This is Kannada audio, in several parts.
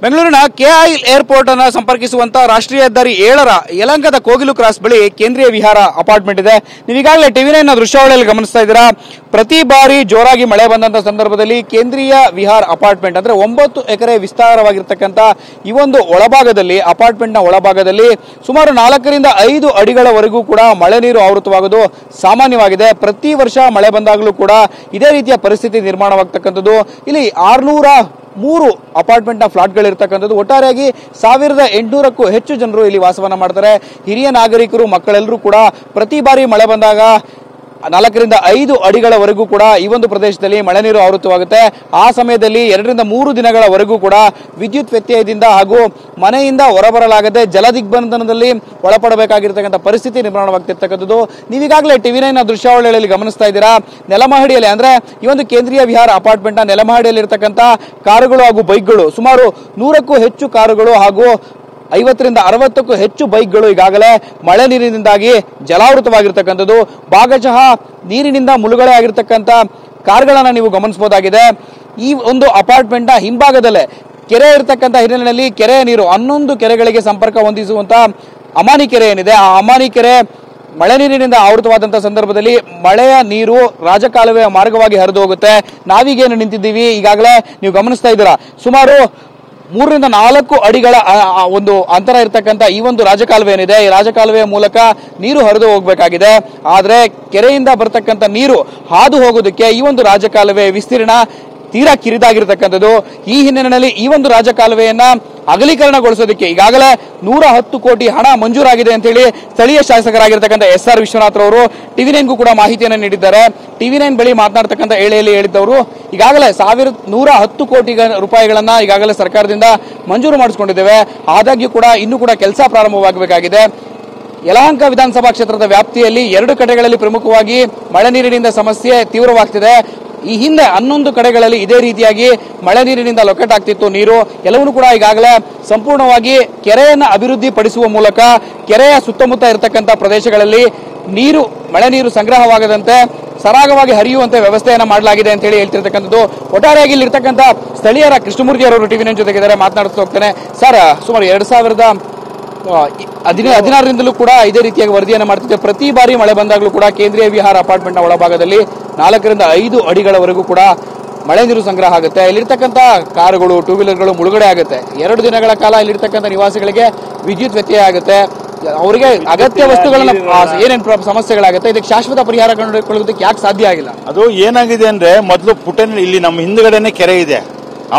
ಬೆಂಗಳೂರಿನ ಕೆಐ ಏರ್ಪೋರ್ಟ್ ಅನ್ನು ಸಂಪರ್ಕಿಸುವಂತ ರಾಷ್ಟ್ರೀಯ ಹೆದ್ದಾರಿ 7ರ ಯಲಹಂಕದ ಕೋಗಿಲು ಕ್ರಾಸ್ ಬಳಿ ಕೇಂದ್ರೀಯ ವಿಹಾರ ಅಪಾರ್ಟ್ಮೆಂಟ್ ಇದೆ. ನೀವೀಗಾಗಲೇ ಟಿವಿ9 ದೃಶ್ಯಾವಳಿಯಲ್ಲಿ ಗಮನಿಸ್ತಾ ಇದ್ದೀರಾ. ಪ್ರತಿ ಬಾರಿ ಜೋರಾಗಿ ಮಳೆ ಬಂದಂತ ಸಂದರ್ಭದಲ್ಲಿ ಕೇಂದ್ರೀಯ ವಿಹಾರ ಅಪಾರ್ಟ್ಮೆಂಟ್ ಅಂದ್ರೆ 9 ಎಕರೆ ವಿಸ್ತಾರವಾಗಿರ್ತಕ್ಕಂಥ ಈ ಒಂದು ಒಳಭಾಗದಲ್ಲಿ ಅಪಾರ್ಟ್ಮೆಂಟ್ನ ಒಳಭಾಗದಲ್ಲಿ ಸುಮಾರು 4 ರಿಂದ 5 ಅಡಿಗಳವರೆಗೂ ಕೂಡ ಮಳೆ ನೀರು ಆವೃತವಾಗುವುದು ಸಾಮಾನ್ಯವಾಗಿದೆ. ಪ್ರತಿ ವರ್ಷ ಮಳೆ ಬಂದಾಗಲೂ ಕೂಡ ಇದೇ ರೀತಿಯ ಪರಿಸ್ಥಿತಿ ನಿರ್ಮಾಣವಾಗತಕ್ಕಂಥದ್ದು. ಇಲ್ಲಿ 603 ಅಪಾರ್ಟ್ಮೆಂಟ್ ನ ಫ್ಲಾಟ್ಗಳಿರ್ತಕ್ಕಂಥದ್ದು. ಒಟ್ಟಾರೆಯಾಗಿ 1800ಕ್ಕೂ ಹೆಚ್ಚು ಜನರು ಇಲ್ಲಿ ವಾಸವನ್ನ ಮಾಡ್ತಾರೆ. ಹಿರಿಯ ನಾಗರಿಕರು, ಮಕ್ಕಳೆಲ್ಲರೂ ಕೂಡ ಪ್ರತಿ ಬಾರಿ ಮಳೆ ಬಂದಾಗ 4 ರಿಂದ 5 ಅಡಿಗಳವರೆಗೂ ಕೂಡ ಈ ಒಂದು ಪ್ರದೇಶದಲ್ಲಿ ಮಳೆ ನೀರು ಆವೃತವಾಗುತ್ತೆ. ಆ ಸಮಯದಲ್ಲಿ 2 ರಿಂದ 3 ದಿನಗಳವರೆಗೂ ಕೂಡ ವಿದ್ಯುತ್ ವ್ಯತ್ಯಯದಿಂದ ಹಾಗೂ ಮನೆಯಿಂದ ಹೊರಬರಲಾಗದೆ ಜಲದಿಗ್ಬಂಧನದಲ್ಲಿ ಒಳಪಡಬೇಕಾಗಿರ್ತಕ್ಕಂಥ ಪರಿಸ್ಥಿತಿ ನಿರ್ಮಾಣವಾಗ್ತಿರ್ತಕ್ಕಂಥದ್ದು. ನೀವೀಗಾಗಲೇ ಟಿವಿ9 ದೃಶ್ಯಾವಳಿಯಲ್ಲಿ ಗಮನಿಸ್ತಾ ಇದ್ದೀರಾ. ನೆಲಮಹಡಿಯಲ್ಲಿ ಅಂದ್ರೆ ಈ ಒಂದು ಕೇಂದ್ರೀಯ ವಿಹಾರ ಅಪಾರ್ಟ್ಮೆಂಟ್ ನ ನೆಲಮಹಡಿಯಲ್ಲಿ ಇರತಕ್ಕಂಥ ಕಾರುಗಳು ಹಾಗೂ ಬೈಕ್ಗಳು ಸುಮಾರು 100ಕ್ಕೂ ಹೆಚ್ಚು ಕಾರುಗಳು ಹಾಗೂ 50 ರಿಂದ 60ಕ್ಕೂ ಹೆಚ್ಚು ಬೈಕ್ಗಳು ಈಗಾಗಲೇ ಮಳೆ ನೀರಿನಿಂದಾಗಿ ಜಲಾವೃತವಾಗಿರ್ತಕ್ಕಂಥದ್ದು. ಭಾಗಶಃ ನೀರಿನಿಂದ ಮುಳುಗಡೆ ಆಗಿರ್ತಕ್ಕಂಥ ಕಾರ್ಗಳನ್ನ ನೀವು ಗಮನಿಸಬಹುದಾಗಿದೆ. ಈ ಒಂದು ಅಪಾರ್ಟ್ಮೆಂಟ್ ನ ಹಿಂಭಾಗದಲ್ಲೇ ಕೆರೆ ಇರತಕ್ಕಂಥ ಹಿನ್ನೆಲೆಯಲ್ಲಿ ಕೆರೆಯ ನೀರು 11 ಕೆರೆಗಳಿಗೆ ಸಂಪರ್ಕ ಹೊಂದಿಸುವಂತ ಅಮಾನಿ ಕೆರೆ ಏನಿದೆ, ಆ ಅಮಾನಿ ಕೆರೆ ಮಳೆ ನೀರಿನಿಂದ ಆವೃತವಾದಂತಹ ಸಂದರ್ಭದಲ್ಲಿ ಮಳೆಯ ನೀರು ರಾಜಕಾಲುವೆಯ ಮಾರ್ಗವಾಗಿ ಹರಿದು ಹೋಗುತ್ತೆ. ನಾವೀಗೇನು ನಿಂತಿದ್ದೀವಿ ಈಗಾಗಲೇ ನೀವು ಗಮನಿಸ್ತಾ ಇದ್ದೀರಾ. ಸುಮಾರು 3 ರಿಂದ 4 ಅಡಿಗಳ ಒಂದು ಅಂತರ ಇರತಕ್ಕಂಥ ಈ ಒಂದು ರಾಜಕಾಲುವೆ ಏನಿದೆ, ಈ ರಾಜಕಾಲುವೆಯ ಮೂಲಕ ನೀರು ಹರಿದು ಹೋಗಬೇಕಾಗಿದೆ. ಆದ್ರೆ ಕೆರೆಯಿಂದ ಬರ್ತಕ್ಕಂಥ ನೀರು ಹಾದು ಹೋಗೋದಕ್ಕೆ ಈ ಒಂದು ರಾಜಕಾಲುವೆ ವಿಸ್ತೀರ್ಣ ತೀರಾ ಕಿರಿದಾಗಿರ್ತಕ್ಕಂಥದ್ದು. ಈ ಹಿನ್ನೆಲೆಯಲ್ಲಿ ಈ ಒಂದು ರಾಜಕಾಲುವೆಯನ್ನ ಅಗಲೀಕರಣಗೊಳಿಸೋದಕ್ಕೆ ಈಗಾಗಲೇ 110 ಕೋಟಿ ಹಣ ಮಂಜೂರಾಗಿದೆ ಅಂತ ಹೇಳಿ ಸ್ಥಳೀಯ ಶಾಸಕರಾಗಿರ್ತಕ್ಕಂಥ SR ವಿಶ್ವನಾಥ್ ಅವರು ಟಿವಿ9ಗೂ ಕೂಡ ಮಾಹಿತಿಯನ್ನು ನೀಡಿದ್ದಾರೆ. ಟಿವಿ9 ಬಳಿ ಮಾತನಾಡ್ತಕ್ಕಂಥ ವೇಳೆಯಲ್ಲಿ ಹೇಳಿದ್ದವರು ಈಗಾಗಲೇ 110 ಕೋಟಿ ರೂಪಾಯಿಗಳನ್ನ ಈಗಾಗಲೇ ಸರ್ಕಾರದಿಂದ ಮಂಜೂರು ಮಾಡಿಸಿಕೊಂಡಿದ್ದೇವೆ. ಆದಾಗ್ಯೂ ಕೂಡ ಇನ್ನೂ ಕೂಡ ಕೆಲಸ ಪ್ರಾರಂಭವಾಗಬೇಕಾಗಿದೆ. ಯಲಹಂಕ ವಿಧಾನಸಭಾ ಕ್ಷೇತ್ರದ ವ್ಯಾಪ್ತಿಯಲ್ಲಿ 2 ಕಡೆಗಳಲ್ಲಿ ಪ್ರಮುಖವಾಗಿ ಮಳೆ ನೀರಿನಿಂದ ಸಮಸ್ಯೆ ತೀವ್ರವಾಗ್ತಿದೆ. ಈ ಹಿಂದೆ 11 ಕಡೆಗಳಲ್ಲಿ ಇದೇ ರೀತಿಯಾಗಿ ಮಳೆ ನೀರಿನಿಂದ ಲೊಕೆಟ್ ಆಗ್ತಿತ್ತು ನೀರು. ಎಲ್ಲವನ್ನೂ ಕೂಡ ಈಗಾಗಲೇ ಸಂಪೂರ್ಣವಾಗಿ ಕೆರೆಯನ್ನ ಅಭಿವೃದ್ಧಿ ಪಡಿಸುವ ಮೂಲಕ ಕೆರೆಯ ಸುತ್ತಮುತ್ತ ಇರತಕ್ಕಂಥ ಪ್ರದೇಶಗಳಲ್ಲಿ ನೀರು ಮಳೆ ನೀರು ಸಂಗ್ರಹವಾಗದಂತೆ ಸರಾಗವಾಗಿ ಹರಿಯುವಂತೆ ವ್ಯವಸ್ಥೆಯನ್ನ ಮಾಡಲಾಗಿದೆ ಅಂತ ಹೇಳಿ ಹೇಳ್ತಿರ್ತಕ್ಕಂಥದ್ದು. ಒಟ್ಟಾರೆಯಾಗಿ ಇಲ್ಲಿರ್ತಕ್ಕಂಥ ಸ್ಥಳೀಯರ ಕೃಷ್ಣಮೂರ್ತಿ ಅವರು ಟಿವಿ9 ಜೊತೆಗಿದ್ದಾರೆ, ಮಾತನಾಡಿಸ್ತಾ ಹೋಗ್ತಾನೆ. ಸರ್, ಸುಮಾರು 2016ರಿಂದಲೂ ಕೂಡ ಇದೇ ರೀತಿಯಾಗಿ ವರದಿಯನ್ನು ಮಾಡ್ತಿದ್ದೆ. ಪ್ರತಿ ಬಾರಿ ಮಳೆ ಬಂದಾಗಲೂ ಕೂಡ ಕೇಂದ್ರೀಯ ವಿಹಾರ ಅಪಾರ್ಟ್ಮೆಂಟ್ ನ ಒಳಭಾಗದಲ್ಲಿ 4 ರಿಂದ 5 ಅಡಿಗಳವರೆಗೂ ಕೂಡ ಮಳೆ ನೀರು ಸಂಗ್ರಹ ಆಗುತ್ತೆ. ಇಲ್ಲಿರ್ತಕ್ಕಂಥ ಕಾರುಗಳು, ಟೂ ವೀಲರ್ಗಳು ಮುಳುಗಡೆ ಆಗುತ್ತೆ. 2 ದಿನಗಳ ಕಾಲ ಇಲ್ಲಿರ್ತಕ್ಕಂಥ ನಿವಾಸಿಗಳಿಗೆ ವಿದ್ಯುತ್ ವ್ಯತ್ಯಯ ಆಗುತ್ತೆ. ಅವರಿಗೆ ಅಗತ್ಯ ವಸ್ತುಗಳನ್ನ ಏನೇನು ಸಮಸ್ಯೆಗಳಾಗುತ್ತೆ, ಇದಕ್ಕೆ ಶಾಶ್ವತ ಪರಿಹಾರ ಕಂಡುಕೊಳ್ಳೋದಕ್ಕೆ ಯಾಕೆ ಸಾಧ್ಯ ಆಗಿಲ್ಲ? ಅದು ಏನಾಗಿದೆ ಅಂದ್ರೆ, ಮೊದಲು ಪುಟನ್ ಇಲ್ಲಿ ನಮ್ಮ ಹಿಂದ್ಗಡೆನೆ ಕೆರೆ ಇದೆ,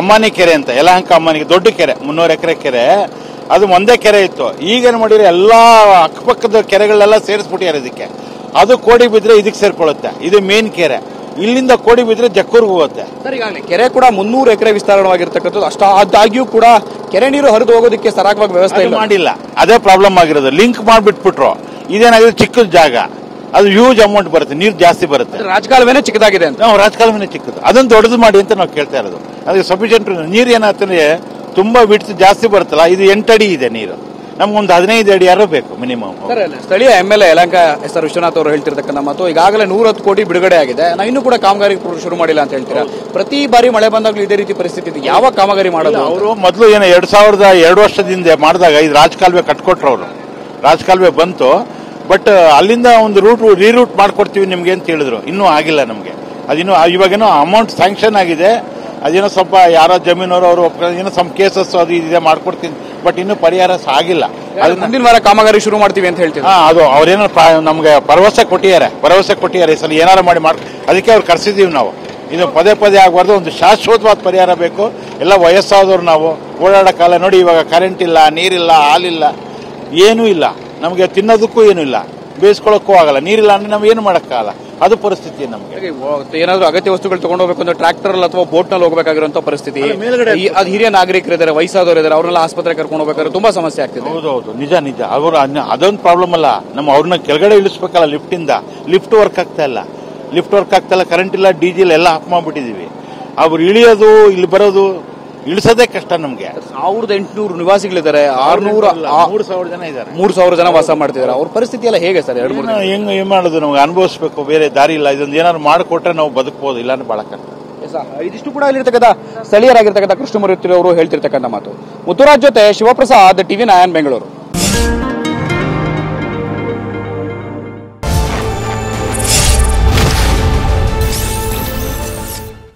ಅಮ್ಮಾನಿ ಕೆರೆ ಅಂತ, ಯಲಹಂಕ ಅಮ್ಮಾನಿ ದೊಡ್ಡ ಕೆರೆ, 300 ಎಕರೆ ಕೆರೆ. ಅದು ಒಂದೇ ಕೆರೆ ಇತ್ತು. ಈಗೇನು ಮಾಡಿದ್ರೆ ಎಲ್ಲಾ ಅಕ್ಕಪಕ್ಕದ ಕೆರೆಗಳೆಲ್ಲ ಸೇರಿಸ್ಬಿಟ್ಟಿದ್ದಾರೆ ಇದಕ್ಕೆ. ಅದು ಕೋಡಿ ಬಿದ್ರೆ ಇದಕ್ಕೆ ಸೇರ್ಕೊಳ್ಳುತ್ತೆ. ಇದು ಮೇನ್ ಕೆರೆ. ಇಲ್ಲಿಂದ ಕೋಡಿ ಬಿದ್ರೆ ಜಕ್ಕೂರ್ಗೆ ಹೋಗುತ್ತೆ. ಸರ್, ಈಗಾಗಲೇ ಕೆರೆ ಕೂಡ 300 ಎಕರೆ ವಿಸ್ತಾರವಾಗಿರ್ತಕ್ಕಂಥದ್ದು. ಅಷ್ಟಾದಾಗ್ಯೂ ಕೂಡ ಕೆರೆ ನೀರು ಹರಿದು ಹೋಗೋದಕ್ಕೆ ಸರಾಗವಾಗಿ ವ್ಯವಸ್ಥೆ ಮಾಡಿಲ್ಲ. ಅದೇ ಪ್ರಾಬ್ಲಮ್ ಆಗಿರೋದು. ಲಿಂಕ್ ಮಾಡಿಬಿಟ್ಬಿಟ್ರು. ಇದೇನಾಗಿದೆ, ಚಿಕ್ಕ ಜಾಗ, ಅದು ಹ್ಯೂಜ್ ಅಮೌಂಟ್ ಬರುತ್ತೆ, ನೀರು ಜಾಸ್ತಿ ಬರುತ್ತೆ. ರಾಜಕಾಲುವೆನೇ ಚಿಕ್ಕದಾಗಿದೆ ಅಂತ. ನಾವು ರಾಜಕಾಲುವೆನೇ ಚಿಕ್ಕದು, ಅದನ್ನು ದೊಡ್ಡದು ಮಾಡಿ ಅಂತ ನಾವು ಕೇಳ್ತಾ ಇರೋದು. ಅದಕ್ಕೆ ಸಫಿಷಿಯಂಟ್ ನೀರು ಏನಾಗ್ತದೆ, ತುಂಬಾ ಬಿಡ್ತು ಜಾಸ್ತಿ ಬರುತ್ತಲ್ಲ. ಇದು 8 ಅಡಿ ಇದೆ ನೀರು, ನಮ್ಗೊಂದು 15 ಅಡಿ ಯಾರು ಬೇಕು ಮಿನಿಮಮ್. ಸ್ಥಳೀಯ MLA ಯಲಹಂಕ SR ವಿಶ್ವನಾಥ್ ಅವರು ಹೇಳ್ತಿರ್ತಕ್ಕಂಥ ಮಾತು, ಈಗಾಗಲೇ 110 ಕೋಟಿ ಬಿಡುಗಡೆ ಆಗಿದೆ, ನಾವು ಇನ್ನೂ ಕೂಡ ಕಾಮಗಾರಿ ಶುರು ಮಾಡಿಲ್ಲ ಅಂತ ಹೇಳ್ತೀರಾ. ಪ್ರತಿ ಬಾರಿ ಮಳೆ ಬಂದಾಗಲೂ ಇದೇ ರೀತಿ ಪರಿಸ್ಥಿತಿ ಇದೆ. ಯಾವ ಕಾಮಗಾರಿ ಮಾಡೋದು? ಅವರು ಮೊದಲು ಏನು 2002 ವರ್ಷದಿಂದ ಮಾಡಿದಾಗ ಇದು ರಾಜಕಾಲುವೆ ಕಟ್ಕೊಟ್ರು ಅವರು. ರಾಜಕಾಲುವೆ ಬಂತು, ಬಟ್ ಅಲ್ಲಿಂದ ಒಂದು ರೀರೂಟ್ ಮಾಡ್ಕೊಡ್ತೀವಿ ನಿಮ್ಗೆ ಅಂತ ಹೇಳಿದ್ರು. ಇನ್ನೂ ಆಗಿಲ್ಲ ನಮ್ಗೆ. ಅದಿನ್ನೂ ಇವಾಗೇನೋ ಅಮೌಂಟ್ ಸ್ಯಾಂಕ್ಷನ್ ಆಗಿದೆ. ಅದೇನೋ ಸ್ವಲ್ಪ ಯಾರೋ ಜಮೀನವರು ಅವರು ಏನೋ ಸಮ್ ಕೇಸಸ್ ಅದು ಇದೆ ಮಾಡ್ಕೊಡ್ತೀನಿ, ಬಟ್ ಇನ್ನೂ ಪರಿಹಾರ ಆಗಿಲ್ಲ. ಮುಂದಿನ ವಾರ ಕಾಮಗಾರಿ ಶುರು ಮಾಡ್ತೀವಿ ಅಂತ ಹೇಳ್ತೀವಿ. ಅದು ಅವ್ರೇನೋ ನಮ್ಗೆ ಭರವಸೆ ಕೊಟ್ಟಿದ್ದಾರೆ. ಈ ಸಲ ಏನಾರು ಮಾಡಿ ಅದಕ್ಕೆ ಅವ್ರು ಕರ್ಸಿದೀವಿ ನಾವು. ಇದು ಪದೇ ಪದೇ ಆಗಬಾರ್ದು, ಒಂದು ಶಾಶ್ವತವಾದ ಪರಿಹಾರ ಬೇಕು. ಎಲ್ಲ ವಯಸ್ಸಾದವ್ರು ನಾವು, ಓಡಾಡಕ್ಕಾಗಲ್ಲ. ನೋಡಿ, ಇವಾಗ ಕರೆಂಟ್ ಇಲ್ಲ, ನೀರಿಲ್ಲ, ಹಾಲಿಲ್ಲ, ಏನೂ ಇಲ್ಲ. ನಮಗೆ ತಿನ್ನೋದಕ್ಕೂ ಏನೂ ಇಲ್ಲ, ಬೇಯಿಸ್ಕೊಳ್ಳೋಕ್ಕೂ ಆಗಲ್ಲ. ನೀರಿಲ್ಲ ಅಂದ್ರೆ ನಾವು ಏನು ಮಾಡೋಕ್ಕಾಗಲ್ಲ. ಅದು ಪರಿಸ್ಥಿತಿ ನಮಗೆ. ಏನಾದ್ರು ಅಗತ್ಯ ವಸ್ತುಗಳು ತಗೊಂಡು ಹೋಗ್ಬೇಕು ಅಂದ್ರೆ ಟ್ರಾಕ್ಟರ್ ಅಥವಾ ಬೋಟ್ ನಲ್ಲಿ ಹೋಗಬೇಕಾಗಿರುವಂತ ಪರಿಸ್ಥಿತಿ. ಅದು ಹಿರಿಯ ನಾಗರಿಕರು ಇದ್ದಾರೆ, ವಯಸ್ಸಾದವರು ಇದ್ದಾರೆ, ಅವ್ರನ್ನೆಲ್ಲ ಆಸ್ಪತ್ರೆ ಕರ್ಕೊಂಡು ಹೋಗ್ಬೇಕಾದ್ರೆ ತುಂಬಾ ಸಮಸ್ಯೆ ಆಗ್ತಿದೆ. ಹೌದೌದು, ನಿಜ. ಅವರು ಅದೊಂದು ಪ್ರಾಬ್ಲಮ್ ಅಲ್ಲ, ಅವ್ರನ್ನ ಕೆಳಗಡೆ ಇಳಿಸ್ಬೇಕಲ್ಲ ಲಿಫ್ಟ್ ಇಂದ. ಲಿಫ್ಟ್ ವರ್ಕ್ ಆಗ್ತಾ ಇಲ್ಲ, ಕರೆಂಟ್ ಇಲ್ಲ, ಡೀಸೆಲ್ ಎಲ್ಲ ಆಫ್ ಮಾಡ್ಬಿಟ್ಟಿದೀವಿ. ಅವ್ರು ಇಳಿಯೋದು, ಇಲ್ಲಿ ಬರೋದು, ಇಳಿಸೋದೇ ಕಷ್ಟ ನಮ್ಗೆ. 1800 ನಿವಾಸಿಗಳಿದ್ದಾರೆ, 3,000 ಜನ ಇದ್ದಾರೆ, 3,000 ಜನ ವಾಸ ಮಾಡ್ತಿದ್ದಾರೆ. ಅವ್ರ ಪರಿಸ್ಥಿತಿ ಎಲ್ಲ ಹೇಗೆ ಸರ್? ಹೆಂಗ್ ಮಾಡೋದು, ನಮ್ಗೆ ಅನುಭವಿಸ್ಬೇಕು, ಬೇರೆ ದಾರಿ ಇಲ್ಲ. ಇದೊಂದು ಏನಾದ್ರು ಮಾಡಿಕೊಟ್ರೆ ನಾವು ಬದುಕಬಹುದು, ಇಲ್ಲಾಂದ್ರೆ ಬಹಳ ಕಷ್ಟ. ಇದಿಷ್ಟು ಕೂಡ ಇಲ್ಲಿರ್ತಕ್ಕಂಥ ಸ್ಥಳೀಯರಾಗಿರ್ತಕ್ಕಂಥ ಕೃಷ್ಣಮೂರ್ತಿ ಅವರು ಹೇಳ್ತಿರ್ತಕ್ಕಂಥ ಮಾತು. ಮುತ್ತುರಾಜ್ ಜೊತೆ ಶಿವಪ್ರಸಾದ್, ಟಿವಿ9 ಬೆಂಗಳೂರು.